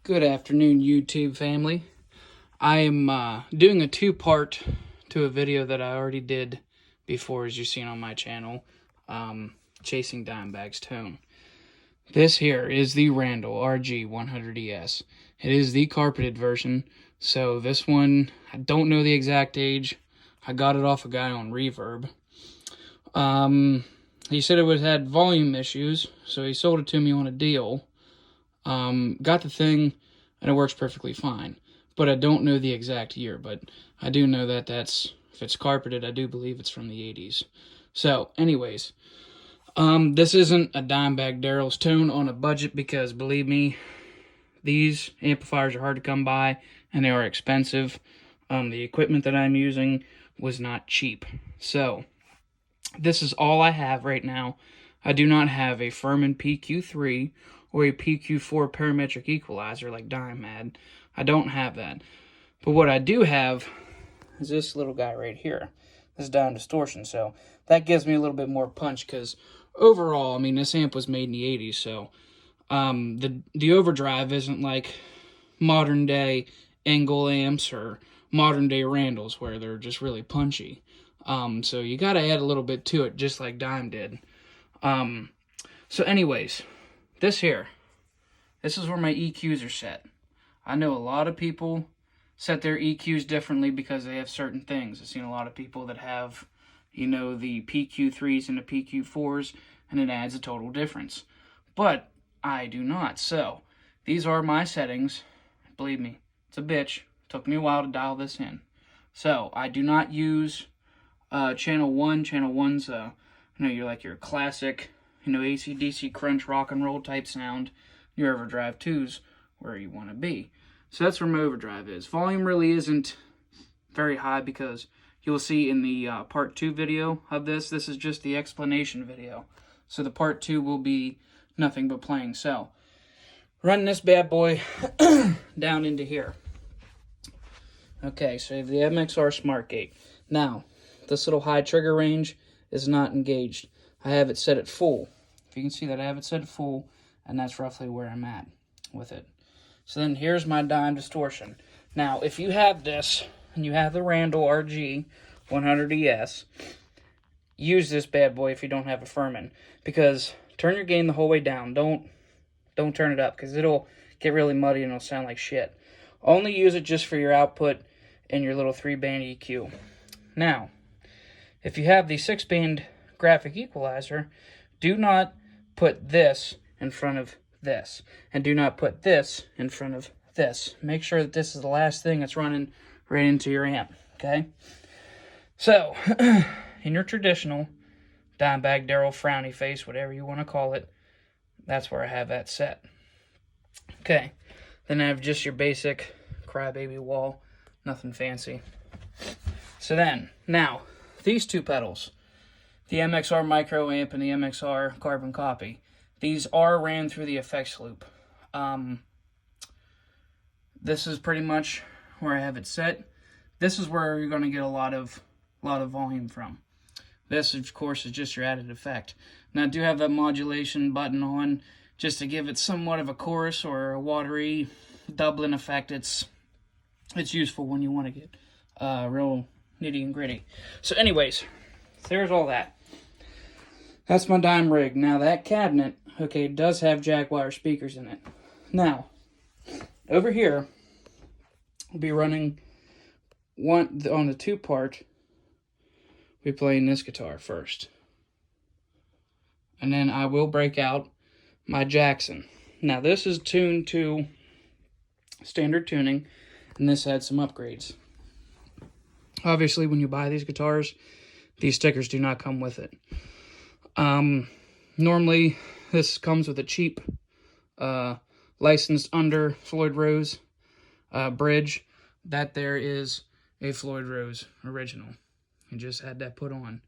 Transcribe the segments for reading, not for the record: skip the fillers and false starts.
Good afternoon, YouTube family. I am doing a two-part to a video that I already did before, as you've seen on my channel, Chasing Dimebag's Tone. This here is the Randall RG100ES. It is the carpeted version, so this one, I don't know the exact age. I got it off a guy on Reverb. He said it had volume issues, so he sold it to me on a deal. Got the thing, and it works perfectly fine. But I don't know the exact year, but I do know that if it's carpeted, I do believe it's from the 80s. So, anyways, this isn't a Dimebag Daryl's Tone on a budget because, believe me, these amplifiers are hard to come by, and they are expensive. The equipment that I'm using was not cheap. So, this is all I have right now. I do not have a Furman PQ3 or a PQ4 parametric equalizer like Dime had. I don't have that. But what I do have is this little guy right here. This is down Distortion, so that gives me a little bit more punch because overall, I mean, this amp was made in the 80s, so the overdrive isn't like modern day Engel amps or modern day Randalls where they're just really punchy. So you gotta add a little bit to it, just like Dime did. So anyways, this is where my EQs are set. I know a lot of people set their EQs differently because they have certain things. I've seen a lot of people that have, the PQ3s and the PQ4s, and it adds a total difference. But I do not. So these are my settings. Believe me, it's a bitch. It took me a while to dial this in. So I do not use channel 1. Channel 1's, your classic, AC/DC crunch rock and roll type sound. Your overdrive 2's where you want to be. So that's where my overdrive is. Volume really isn't very high because you'll see in the part 2 video of this is just the explanation video. So the part 2 will be nothing but playing. So run this bad boy down into here. Okay, so you have the NYXL Smart Gate. Now, this little high trigger range is not engaged. I have it set at full. If you can see that I have it set at full, and that's roughly where I'm at with it. So then here's my Dime Distortion. Now, if you have this, and you have the Randall RG100ES, use this bad boy if you don't have a Furman, because turn your gain the whole way down. Don't turn it up, because it'll get really muddy and it'll sound like shit. Only use it just for your output and your little 3-band EQ. Now, if you have the 6-band graphic equalizer, do not put this in front of this, and do not put this in front of this. Make sure that this is the last thing that's running right into your amp, okay? So, in your traditional Dimebag Daryl frowny face, whatever you want to call it, that's where I have that set. Okay, then I have just your basic Crybaby wall, nothing fancy. So then, now, these two pedals, the NYXL Micro Amp and the NYXL Carbon Copy, these are ran through the effects loop. This is pretty much where I have it set. This is where you're going to get a lot of volume from. This, of course, is just your added effect. Now, I do have that modulation button on just to give it somewhat of a chorus or a watery Dublin effect. It's useful when you want to get real nitty and gritty. So anyways, there's all that. That's my Dime rig. Now that cabinet, okay, does have Jaguar speakers in it. Now, over here, we'll be running on the 2-part, we'll be playing this guitar first. And then I will break out my Jackson. Now this is tuned to standard tuning, and this had some upgrades. Obviously, when you buy these guitars, these stickers do not come with it. Normally, this comes with a cheap, licensed under Floyd Rose bridge. That there is a Floyd Rose original. I just had that put on.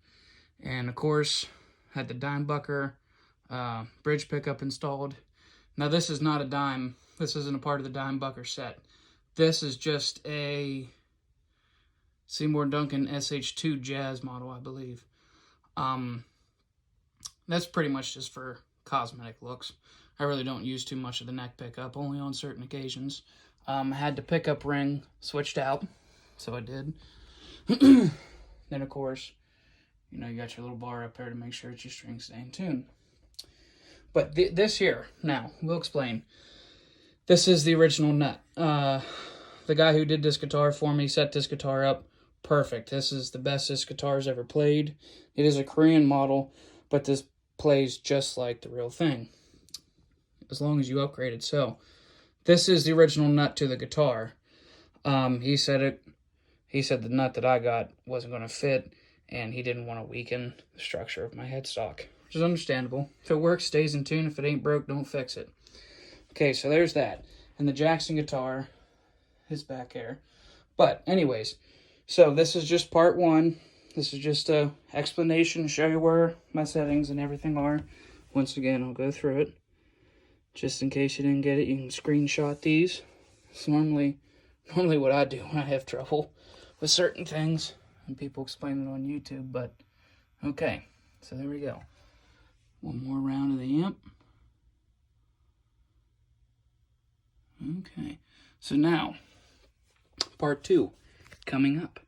And, of course, had the Dimebucker bridge pickup installed. Now, this is not a Dime. This isn't a part of the Dimebucker set. This is just a Seymour Duncan SH2 Jazz model, I believe. That's pretty much just for cosmetic looks. I really don't use too much of the neck pickup, only on certain occasions. I had the pickup ring switched out, so I did. Then, of course, you know, you got your little bar up there to make sure that your strings stay in tune. But this here, now, we'll explain. This is the original nut. The guy who did this guitar for me set this guitar up perfect. This is the best this guitar's ever played. It is a Korean model, but this plays just like the real thing, as long as you upgrade it. So, this is the original nut to the guitar. He said the nut that I got wasn't going to fit, and he didn't want to weaken the structure of my headstock, which is understandable. If it works, stays in tune. If it ain't broke, don't fix it. Okay, so there's that. And the Jackson guitar is back here. But anyways, so this is just part one. This is just a explanation to show you where my settings and everything are. Once again, I'll go through it. Just in case you didn't get it, you can screenshot these. It's normally what I do when I have trouble with certain things, and people explain it on YouTube, but okay, so there we go. One more round of the amp. Okay, so now, part two, coming up.